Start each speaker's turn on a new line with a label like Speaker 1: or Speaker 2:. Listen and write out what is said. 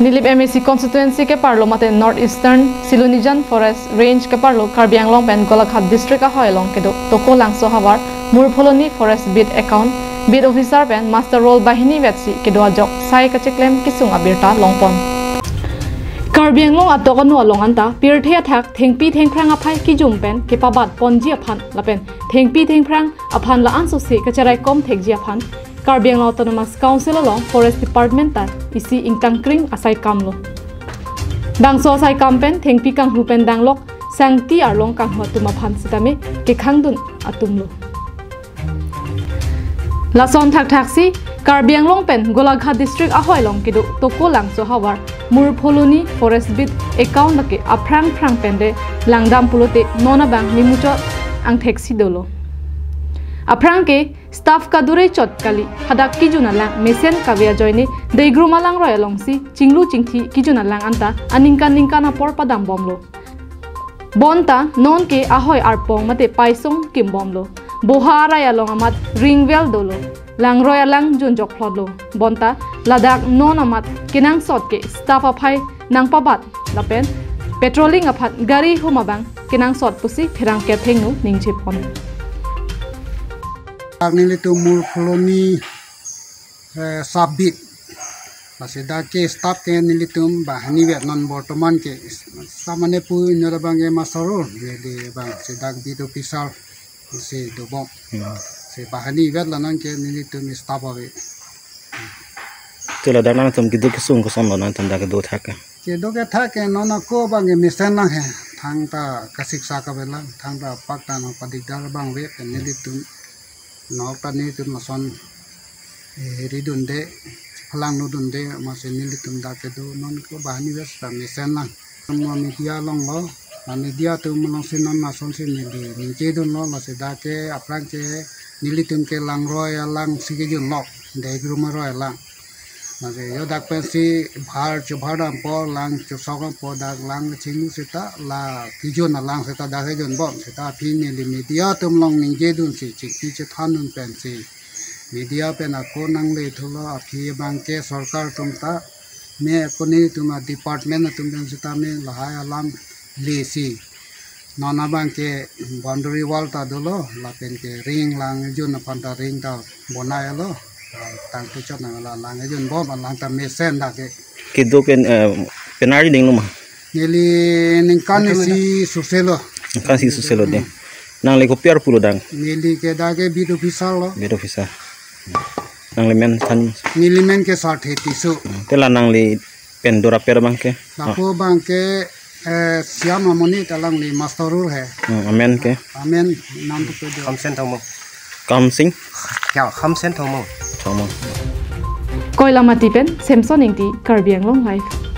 Speaker 1: Nilip MAC constituency ke parlo mate North Eastern Silunijan Forest Range ke parlo Karbi Anglong pen Golaghat district a hoilong ke do toko langso hawar Murpholoni Forest Beat account Beat officer pen master role bahini vetsi ke do ajok sai ka cheklem kisung abirta longpon Karbi Anglong atoko nu along anta pirthia thak thengpi thengprang aphai ki jum pen ke pabat ponji aphan lapen thengpi thengprang aphan la anso se ka charai kom thekji aphan Karbi Anglong Autonomous Council along Forest Department ta isi ingtang kring asai kamlo bangso asai kampen thengpi kang hupen danglok sangti arlong kang hotuma phan sitame ke khangdun atumlo lason thak thaksi Karbi Anglong pen Golaghat district ahoilong kidu toko langso hawar Murpholoni Forest Beat account lake aprang prang pende langdam pulote nona bang mimucho ang theksi dolo aprang ke staff ka dure chot kali hadak ki juna lang mesen kavya joine deigru malang royalong si chinglu chingthi ki juna lang anta aningka na por padam bomlo bonta non ke ahoi arpong mate paisong kim bomlo bohara yalong amat ringwell dolo lang royalang junjok phlodlo bonta ladak non amat kinang sot ke staff aphai nang pabat lapen patrolling aphat gari humabang kinang sot pusi thirang ke thengnu ningche pon
Speaker 2: Nilito Murpholoni sabit masih dah ke staff ke nilitum bahani vet non bortoman ke samane pu inarabange masarul jadi bang sedak bidu pisal si dobong si bahani vet lanan ke nilitum staff ave
Speaker 3: Tula dah nanti kita kesung kesong nanti dah kedua thak
Speaker 2: ke do ke thak ke nona ko bange misen lang he thang ta kasik sa ka belang thang ta pakta no padikdar bang vet nilitum Nokta ni tu mason ridunde halang nudunde masih nilitum dak itu non ko bahani wes mesen lang semua media long lo media tu menong sinon mason sin di nince dun lo masih dak ke aprang ke nilitum ke lang roy lang sikijun lo dai gruma roy lang masih yo dak pensi bhar chubhadam po lang chusogam po dak lang chingu sita la kijun lang sita dak jun bom sita phin ni media tum long nince dun si chiki che thanun pensi media pen ako nang le thulo aphi bangke sarkar tumta me koni tuma department tum ben sita me lahai alam lesi nona bangke boundary wall ta dolo la pen ke ring lang jun panta ring ta bonai lo tang tu chot na la lang jun bom lang ta mesen da ke
Speaker 3: Kido penari ding luma
Speaker 2: nili ningkan si suselo
Speaker 3: kan si suselo deh nang le kopiar pulo dang
Speaker 2: nili ke da ke bidu pisal lo
Speaker 3: bedo visa nang le men tan
Speaker 2: nili men ke sat he tisu
Speaker 3: tela nang le pendora per bangke
Speaker 2: lapo bangke siam amoni talang li masterul he
Speaker 3: amen ke
Speaker 2: amen nam tu pedo
Speaker 4: Khamsen thong mo
Speaker 3: kamsing
Speaker 4: kya khamsen thong mo
Speaker 1: koila mati pen Samson ingti Karbi Anglong live